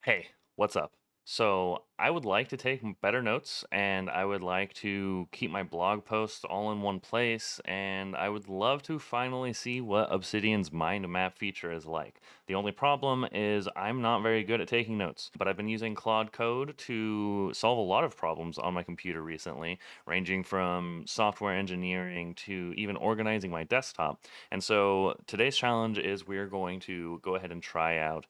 Hey, what's up? So, I would like to take better notes and I would like to keep my blog posts all in one place. And I would love to finally see what Obsidian's mind map feature is like. The only problem is I'm not very good at taking notes, but I've been using Claude Code to solve a lot of problems on my computer recently, ranging from software engineering to even organizing my desktop. And so, today's challenge is we're going to go ahead and try out,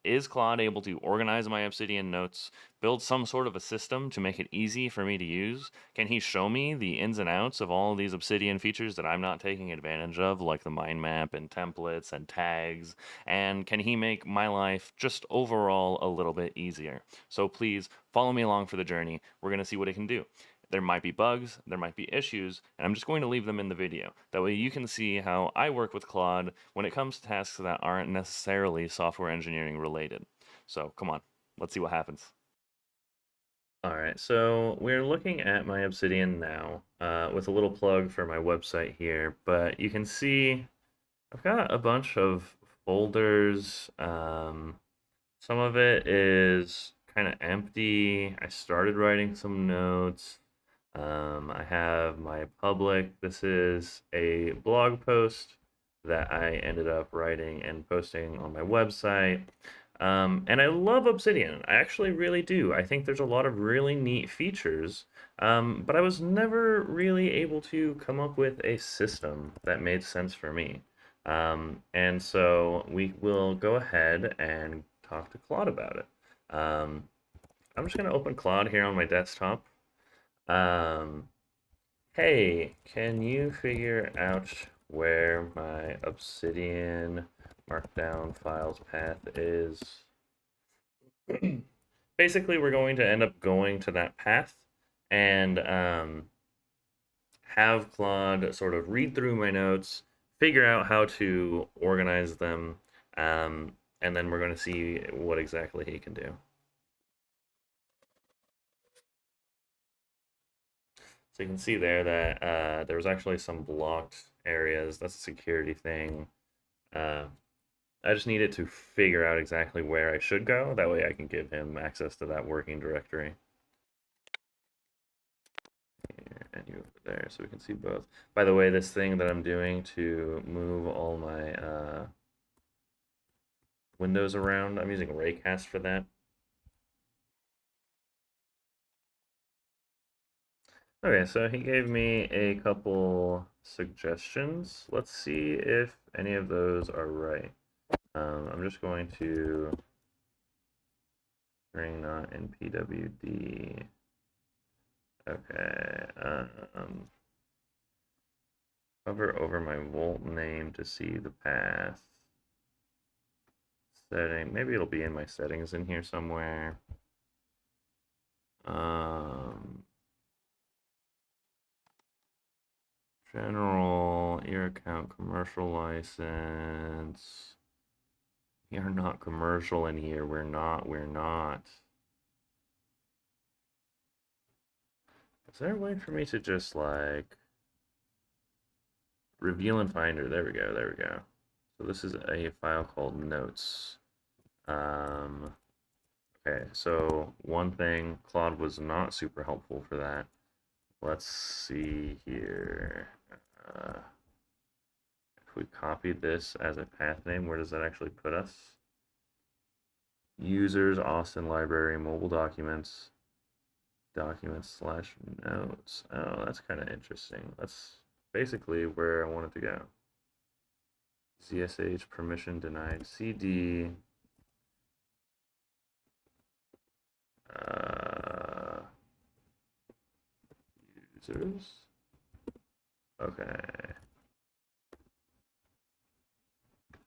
is Claude able to organize my Obsidian notes, build some sort of a system to make it easy for me to use? Can he show me the ins and outs of all of these Obsidian features that I'm not taking advantage of, like the mind map and templates and tags? And can he make my life just overall a little bit easier? So please follow me along for the journey. We're going to see what it can do. There might be bugs, there might be issues, and I'm just going to leave them in the video. That way you can see how I work with Claude when it comes to tasks that aren't necessarily software engineering related. So come on, let's see what happens. All right, so we're looking at my Obsidian now with a little plug for my website here, but you can see I've got a bunch of folders. Some of it is kind of empty. I started writing some notes. I have my public. This is a blog post that I ended up writing and posting on my website. And I love Obsidian. I actually really do. I think there's a lot of really neat features, but I was never really able to come up with a system that made sense for me. And so we will go ahead and talk to Claude about it. I'm just going to open Claude here on my desktop. Um, Hey, can you figure out where my Obsidian Markdown files path is? Basically, we're going to end up going to that path and have Claude sort of read through my notes, figure out how to organize them, and then we're going to see what exactly he can do. So you can see there that there was actually some blocked areas. That's a security thing. Uh, I just needed to figure out exactly where I should go. That way I can give him access to that working directory. And you over there, so we can see both. By the way, this thing that I'm doing to move all my windows around, I'm using Raycast for that. Okay, so he gave me a couple suggestions. Let's see if any of those are right. I'm just going to string not in PWD. Okay. Hover over my Volt name to see the path. Setting. Maybe it'll be in my settings in here somewhere. General, ear account, commercial license. We are not commercial in here. We're not. Is there a way for me to just like reveal in Finder? There we go. So this is a file called notes. Okay, so one thing, Claude was not super helpful for that. Let's see here. If we copied this as a path name, where does that actually put us? Users, Austin library, mobile documents, documents/notes. Oh, that's kind of interesting. That's basically where I wanted to go. ZSH permission denied. CD. Users. Okay.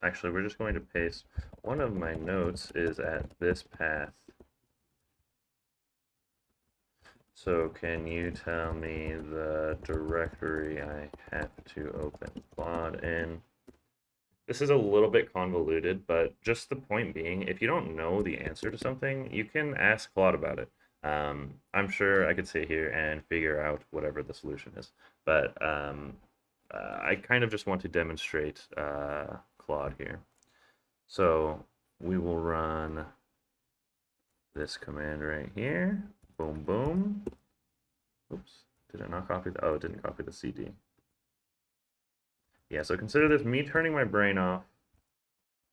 Actually, we're just going to paste. One of my notes is at this path. So can you tell me the directory I have to open? Claude in. This is a little bit convoluted, but just the point being, if you don't know the answer to something, you can ask Claude about it. I'm sure I could sit here and figure out whatever the solution is, but I kind of just want to demonstrate Claude here. So we will run this command right here. Boom, boom. Oops. Did it not copy the... Oh, it didn't copy the CD. Yeah, so consider this me turning my brain off.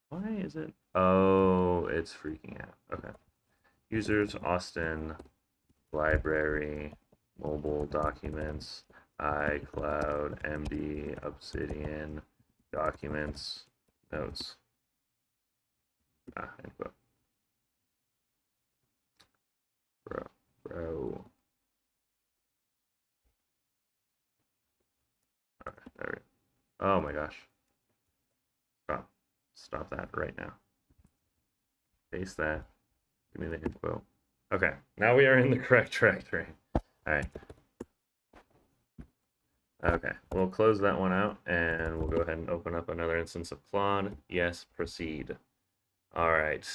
Why is it? Oh, it's freaking out. Okay. Users, Austin, library, mobile documents, iCloud, MD, Obsidian, documents, notes. End quote. Bro. Okay, there we go. Oh my gosh. Stop that right now. Paste that. Give me the info. Okay, now we are in the correct directory. All right. Okay, we'll close that one out and we'll go ahead and open up another instance of Claude. Yes, proceed. All right.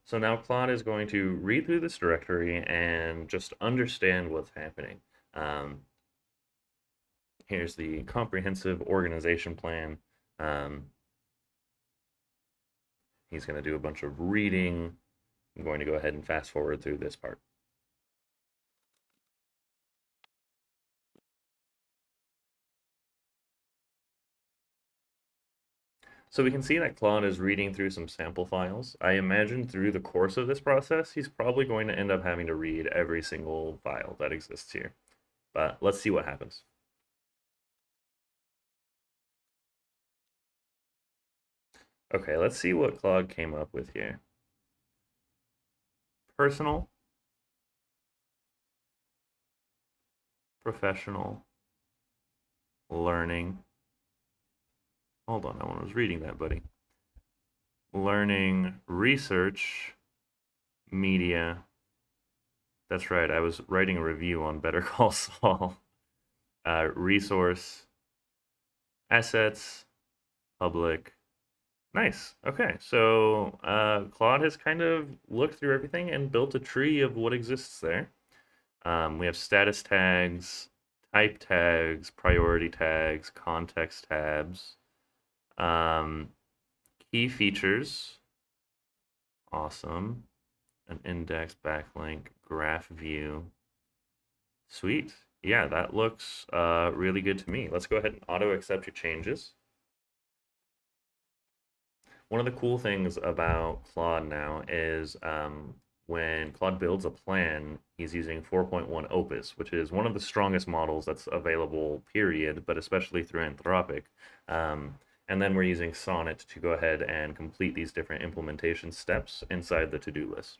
So now Claude is going to read through this directory and just understand what's happening. Here's the comprehensive organization plan. He's going to do a bunch of reading. I'm going to go ahead and fast forward through this part. So we can see that Claude is reading through some sample files. I imagine through the course of this process, he's probably going to end up having to read every single file that exists here. But let's see what happens. Okay, let's see what Claude came up with here. Personal, professional, learning. Hold on, I was reading that, buddy. Learning, research, media. That's right, I was writing a review on Better Call Saul. Resource, assets, public. Nice. Okay, so Claude has kind of looked through everything and built a tree of what exists there. We have status tags, type tags, priority tags, context tabs, key features. Awesome. An index, backlink, graph view. Sweet. Yeah, that looks really good to me. Let's go ahead and auto accept your changes. One of the cool things about Claude now is when Claude builds a plan, he's using 4.1 Opus, which is one of the strongest models that's available, period, but especially through Anthropic. And then we're using Sonnet to go ahead and complete these different implementation steps inside the to-do list.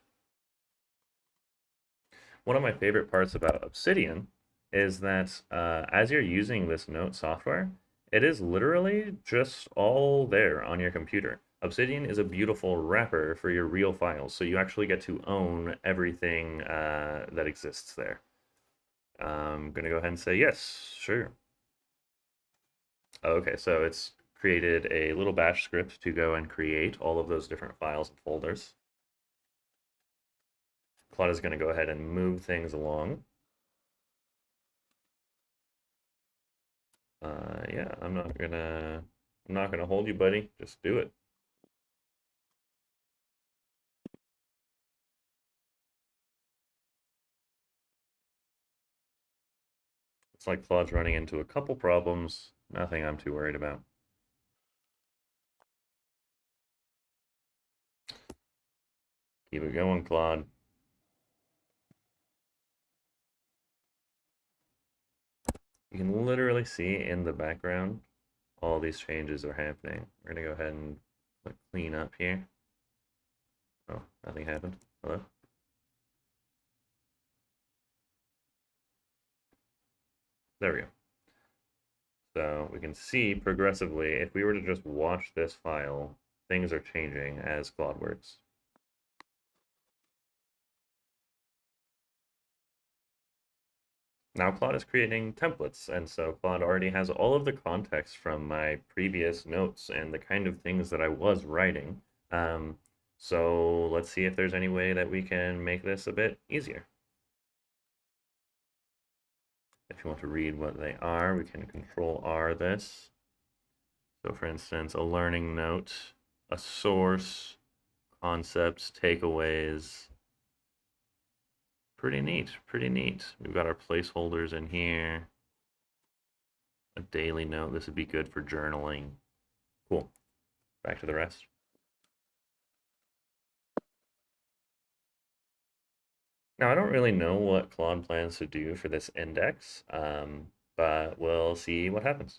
One of my favorite parts about Obsidian is that as you're using this note software, it is literally just all there on your computer. Obsidian is a beautiful wrapper for your real files, so you actually get to own everything that exists there. I'm going to go ahead and say yes, sure. Okay, so it's created a little bash script to go and create all of those different files and folders. Claude is going to go ahead and move things along. Yeah, I'm not gonna hold you, buddy. Just do it. It's like Claude's running into a couple problems. Nothing I'm too worried about. Keep it going, Claude. You can literally see in the background all these changes are happening. We're gonna go ahead and click clean up here. Oh, nothing happened. Hello? There we go. So we can see progressively, if we were to just watch this file, things are changing as Claude works. Now Claude is creating templates, and so Claude already has all of the context from my previous notes and the kind of things that I was writing. So let's see if there's any way that we can make this a bit easier. If you want to read what they are, we can control R this. So for instance, a learning note, a source, concepts, takeaways. Pretty neat, pretty neat. We've got our placeholders in here. A daily note, this would be good for journaling. Cool. Back to the rest. Now, I don't really know what Claude plans to do for this index, but we'll see what happens.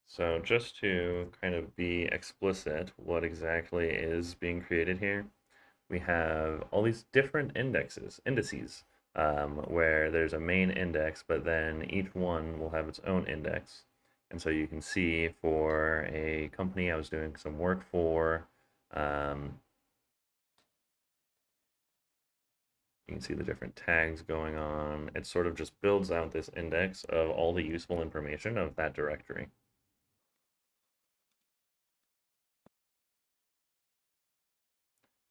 So just to kind of be explicit, what exactly is being created here, we have all these different indices, where there's a main index, but then each one will have its own index. And so you can see for a company I was doing some work for, you can see the different tags going on. It sort of just builds out this index of all the useful information of that directory.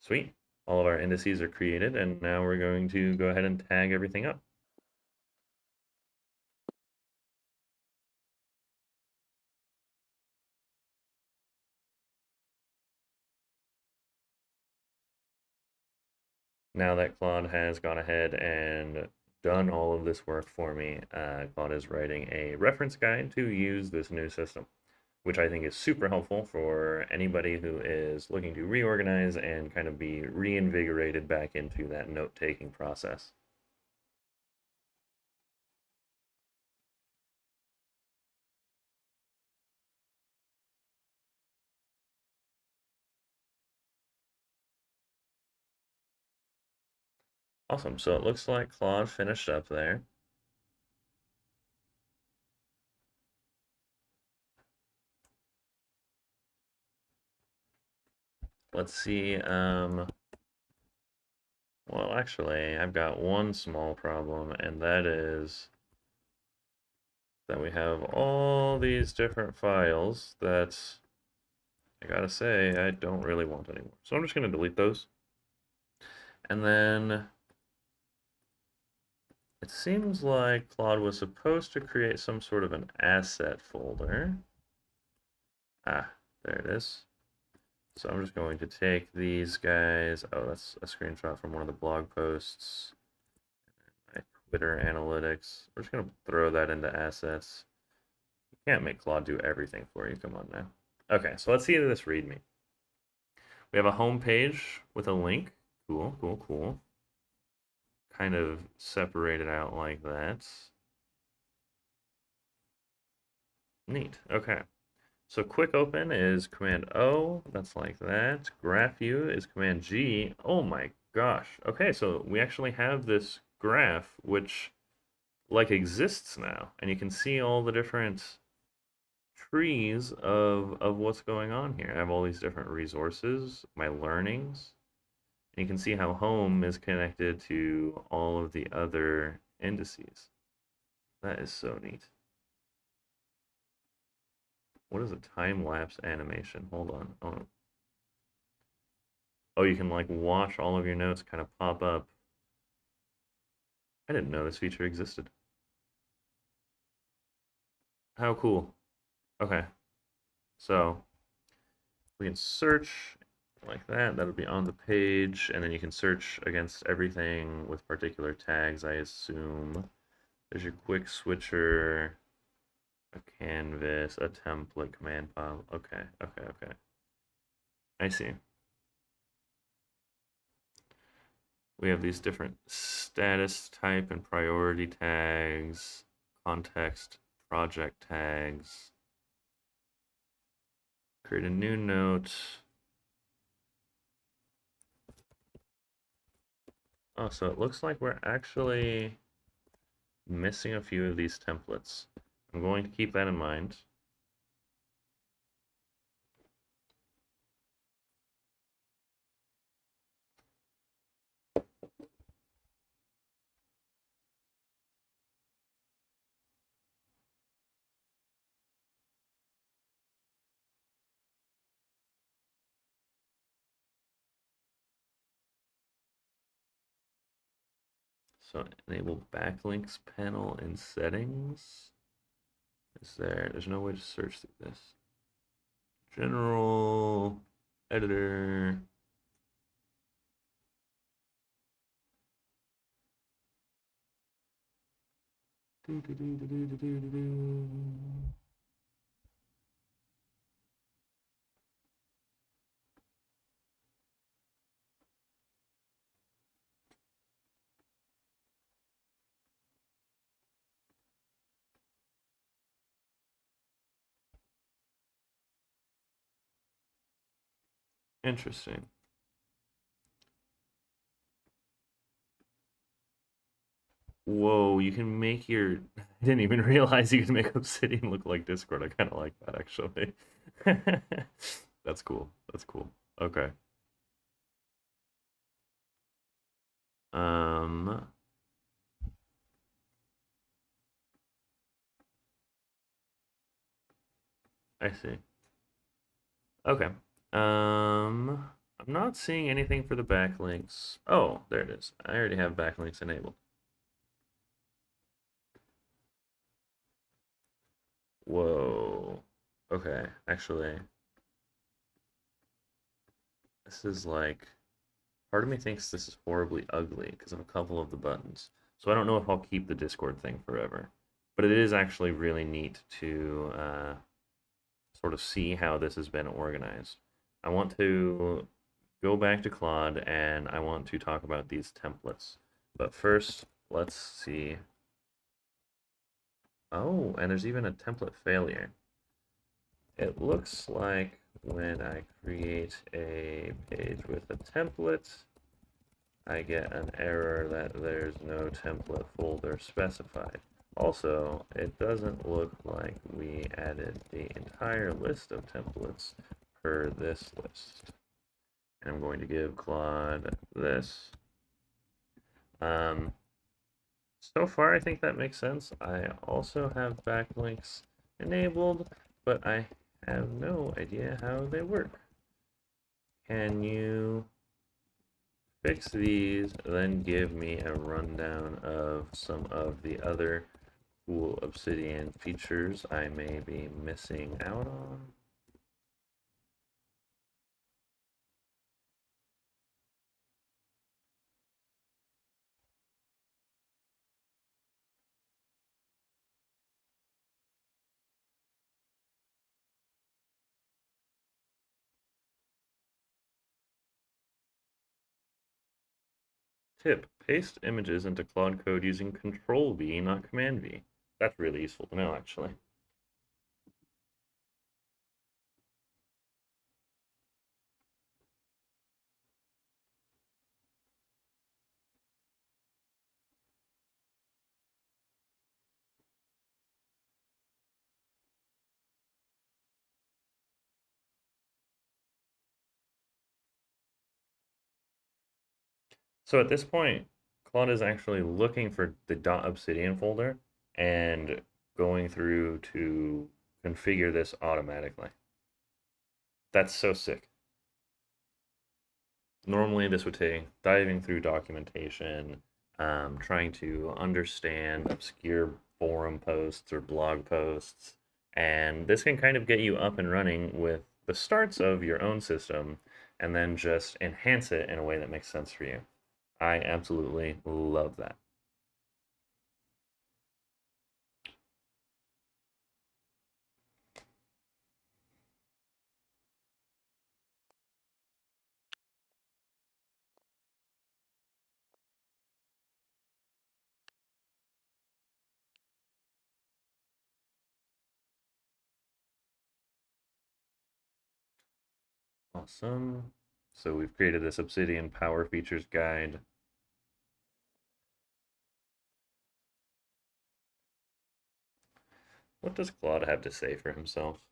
Sweet. All of our indices are created, and now we're going to go ahead and tag everything up. Now that Claude has gone ahead and done all of this work for me, Claude is writing a reference guide to use this new system, which I think is super helpful for anybody who is looking to reorganize and kind of be reinvigorated back into that note-taking process. Awesome. So it looks like Claude finished up there. Let's see. Well, actually, I've got one small problem, and that is that we have all these different files that I gotta say I don't really want anymore. So I'm just gonna delete those. And then it seems like Claude was supposed to create some sort of an asset folder. Ah, there it is. So I'm just going to take these guys. Oh, that's a screenshot from one of the blog posts. My Twitter analytics. We're just going to throw that into assets. You can't make Claude do everything for you. Come on now. Okay, so let's see this README. We have a home page with a link. Cool, cool, cool. Kind of separated out like that. Neat. Okay. So quick open is Command O. That's like that. Graph view is Command G. Oh my gosh. Okay, so we actually have this graph which like exists now, and you can see all the different trees of what's going on here. I have all these different resources, my learnings, and you can see how home is connected to all of the other indices. That is so neat. What is a time-lapse animation? Hold on. Oh, you can like watch all of your notes kind of pop up. I didn't know this feature existed. How cool. Okay. So we can search like that. That'll be on the page. And then you can search against everything with particular tags, I assume. There's your quick switcher, a canvas, a template, command file. Okay, okay, okay. I see. We have these different status type and priority tags, context, project tags. Create a new note. Oh, so it looks like we're actually missing a few of these templates. I'm going to keep that in mind. So enable backlinks panel in settings. There's no way to search through this. General, editor. Interesting. Whoa, you can make your. I didn't even realize you can make Obsidian look like Discord. I kind of like that actually. That's cool. That's cool. Okay. Um, I see. Okay. I'm not seeing anything for the backlinks. Oh, there it is. I already have backlinks enabled. Whoa. Okay, actually, this is like, part of me thinks this is horribly ugly because of a couple of the buttons. So I don't know if I'll keep the Discord thing forever. But it is actually really neat to sort of see how this has been organized. I want to go back to Claude and I want to talk about these templates. But first, let's see. Oh, and there's even a template failure. It looks like when I create a page with a template, I get an error that there's no template folder specified. Also, it doesn't look like we added the entire list of templates per this list. And I'm going to give Claude this. So far, I think that makes sense. I also have backlinks enabled, but I have no idea how they work. Can you fix these, then give me a rundown of some of the other cool Obsidian features I may be missing out on? Tip, paste images into Claude Code using Control V, not Command V. That's really useful to know, actually. So at this point, Claude is actually looking for the .obsidian folder and going through to configure this automatically. That's so sick. Normally, this would take diving through documentation, trying to understand obscure forum posts or blog posts, and this can kind of get you up and running with the starts of your own system and then just enhance it in a way that makes sense for you. I absolutely love that. Awesome. So we've created this Obsidian Power Features guide. What does Claude have to say for himself?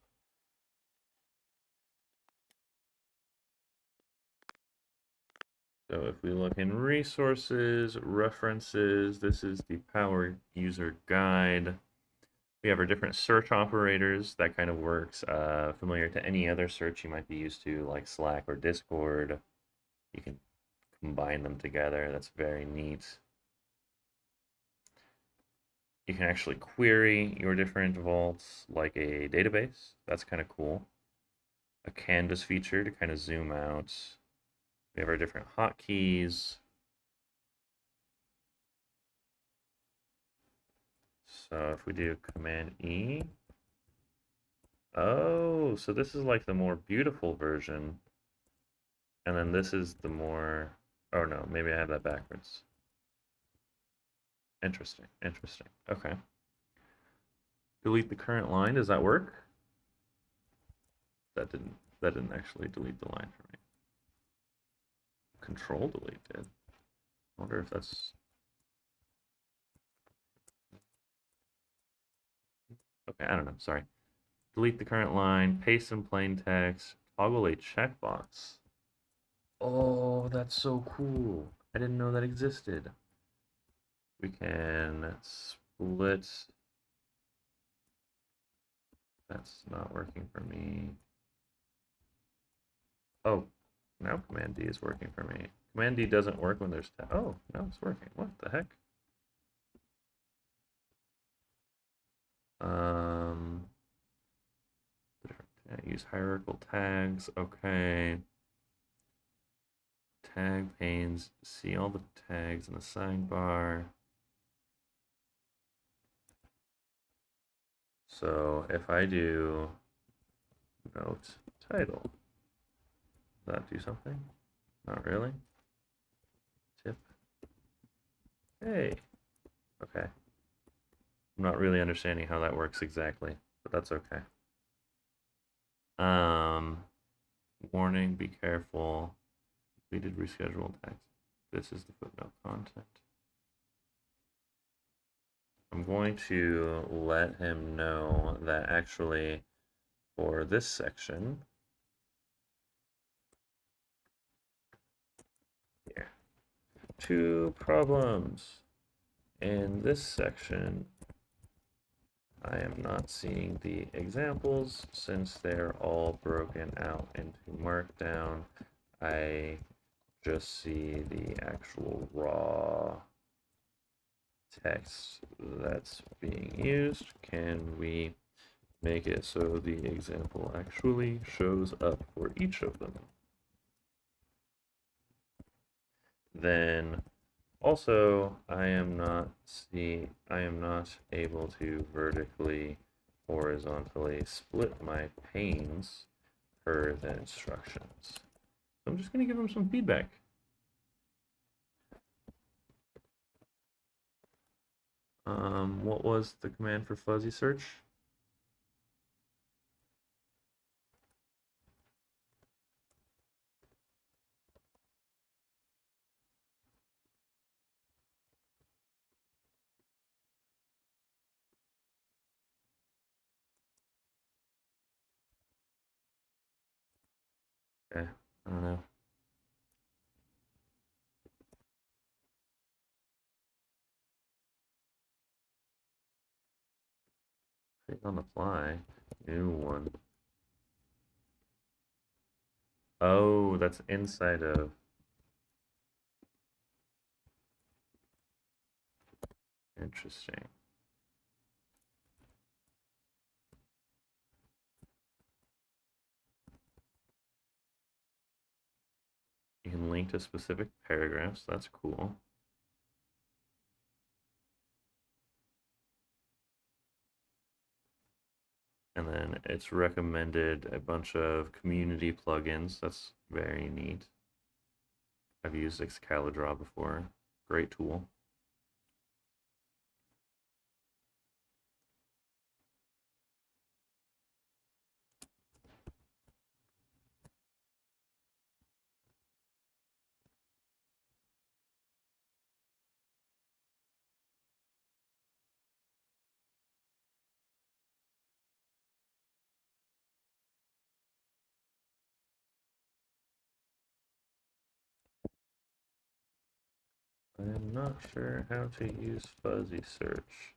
So if we look in resources, references, this is the Power User Guide. We have our different search operators. That kind of works familiar to any other search you might be used to, like Slack or Discord. You can combine them together. That's very neat. You can actually query your different vaults like a database. That's kind of cool. A canvas feature to kind of zoom out. We have our different hotkeys. So if we do Command E, oh, so this is like the more beautiful version. And then this is the more, oh no, maybe I have that backwards. Interesting, interesting. Okay. Delete the current line, does that work? That didn't actually delete the line for me. Control delete did. I wonder if that's, okay, I don't know, sorry. Delete the current line, paste in plain text, toggle a checkbox. Oh, that's so cool. I didn't know that existed. We can split. That's not working for me. Oh, now Command D is working for me. Command D doesn't work when there's tab. Oh, now it's working. What the heck? Um, use hierarchical tags. Okay. Tag panes. See all the tags in the sidebar. So if I do note title, does that do something? Not really. Tip. Hey. Okay. I'm not really understanding how that works exactly, but that's okay. Warning, be careful. Completed rescheduled text. This is the footnote content. I'm going to let him know that actually for this section, here, 2 problems. In this section, I am not seeing the examples since they're all broken out into Markdown. I just see the actual raw text that's being used. Can we make it so the example actually shows up for each of them? Then also I am not able to vertically horizontally split my panes per the instructions. So I'm just going to give them some feedback. What was the command for fuzzy search? Okay, I don't know. Click on the fly. New one. Oh, that's inside of. Interesting. You can link to specific paragraphs. That's cool. And then it's recommended a bunch of community plugins. That's very neat. I've used Excalidraw before. Great tool. I'm not sure how to use fuzzy search.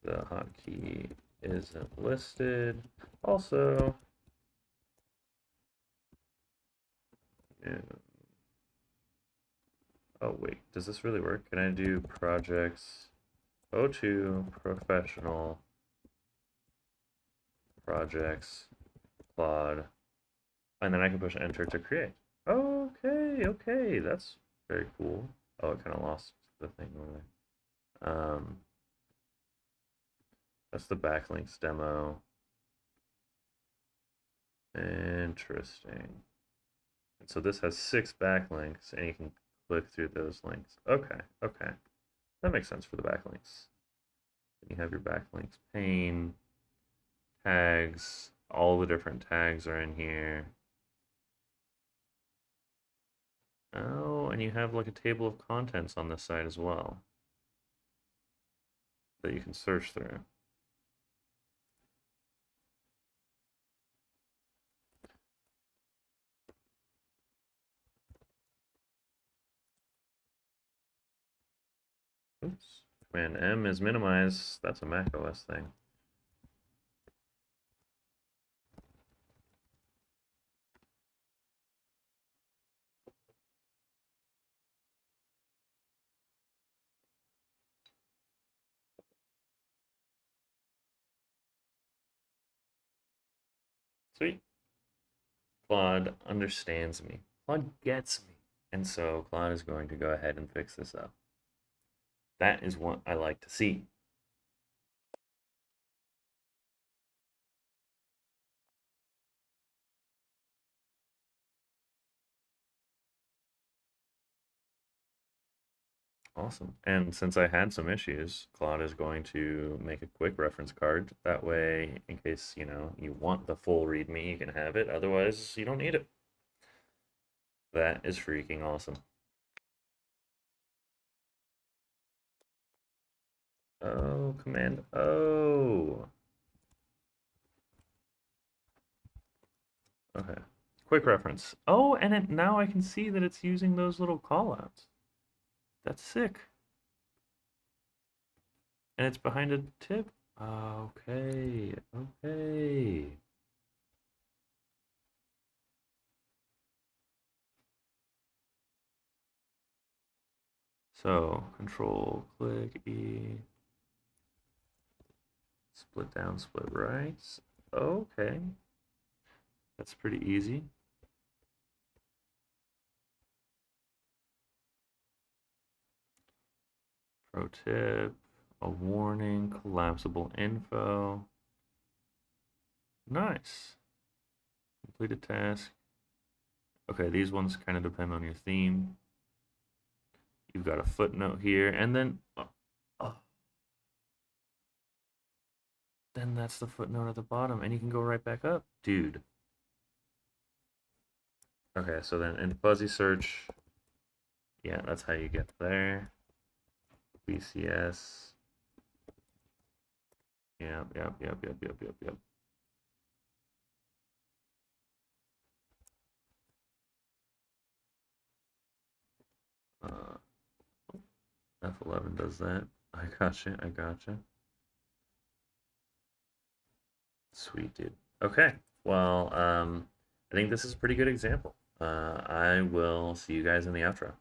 The hotkey isn't listed. Also, yeah. Oh wait, does this really work? Can I do projects? Go to professional projects, Claude, and then I can push enter to create. Okay, okay, that's very cool. Oh, it kind of lost the thing over there. That's the backlinks demo. Interesting. And so this has 6 backlinks, and you can click through those links. Okay, okay. That makes sense for the backlinks. Then you have your backlinks pane, tags, all the different tags are in here. Oh, and you have like a table of contents on this side as well that you can search through. Oops. Command M is minimize. That's a Mac OS thing. Sweet. Claude understands me. Claude gets me. And so Claude is going to go ahead and fix this up. That is what I like to see. Awesome. And since I had some issues, Claude is going to make a quick reference card. That way, in case, you want the full README, you can have it. Otherwise, you don't need it. That is freaking awesome. Oh, Command O. Okay. Quick reference. Oh, and now I can see that it's using those little callouts. That's sick. And it's behind a tip. Okay, okay. So, control, click, E. Split down, split right. Okay. That's pretty easy. Pro tip, a warning, collapsible info. Nice. Completed task. Okay, these ones kind of depend on your theme. You've got a footnote here, and then then that's the footnote at the bottom, and you can go right back up, dude. Okay, so then in fuzzy search, yeah, that's how you get there. BCS. Yep. F11 does that. I gotcha. Sweet, dude. Okay, well, I think this is a pretty good example. I will see you guys in the outro.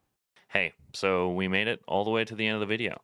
Hey, so we made it all the way to the end of the video.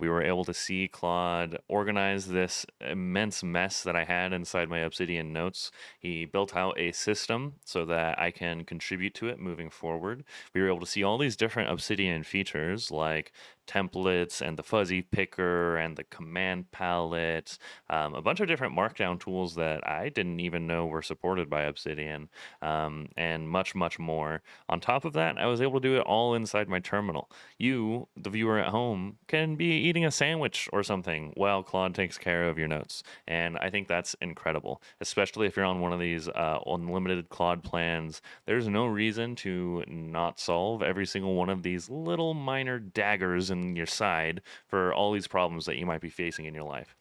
We were able to see Claude organize this immense mess that I had inside my Obsidian notes. He built out a system so that I can contribute to it moving forward. We were able to see all these different Obsidian features like templates and the fuzzy picker and the command palette, a bunch of different markdown tools that I didn't even know were supported by Obsidian, and much, much more. On top of that, I was able to do it all inside my terminal. You, the viewer at home, can be eating a sandwich or something while Claude takes care of your notes. And I think that's incredible, especially if you're on one of these unlimited Claude plans. There's no reason to not solve every single one of these little minor daggers in your side for all these problems that you might be facing in your life.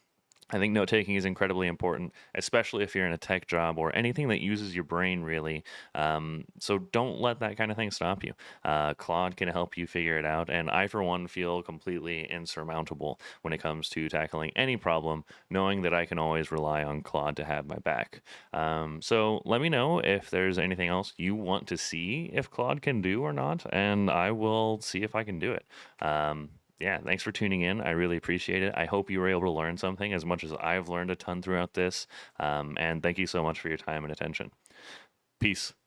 I think note taking is incredibly important, especially if you're in a tech job or anything that uses your brain, really. So don't let that kind of thing stop you. Claude can help you figure it out, and I, for one, feel completely insurmountable when it comes to tackling any problem, knowing that I can always rely on Claude to have my back. So let me know if there's anything else you want to see if Claude can do or not, and I will see if I can do it. Yeah, thanks for tuning in. I really appreciate it. I hope you were able to learn something as much as I've learned a ton throughout this. And thank you so much for your time and attention. Peace.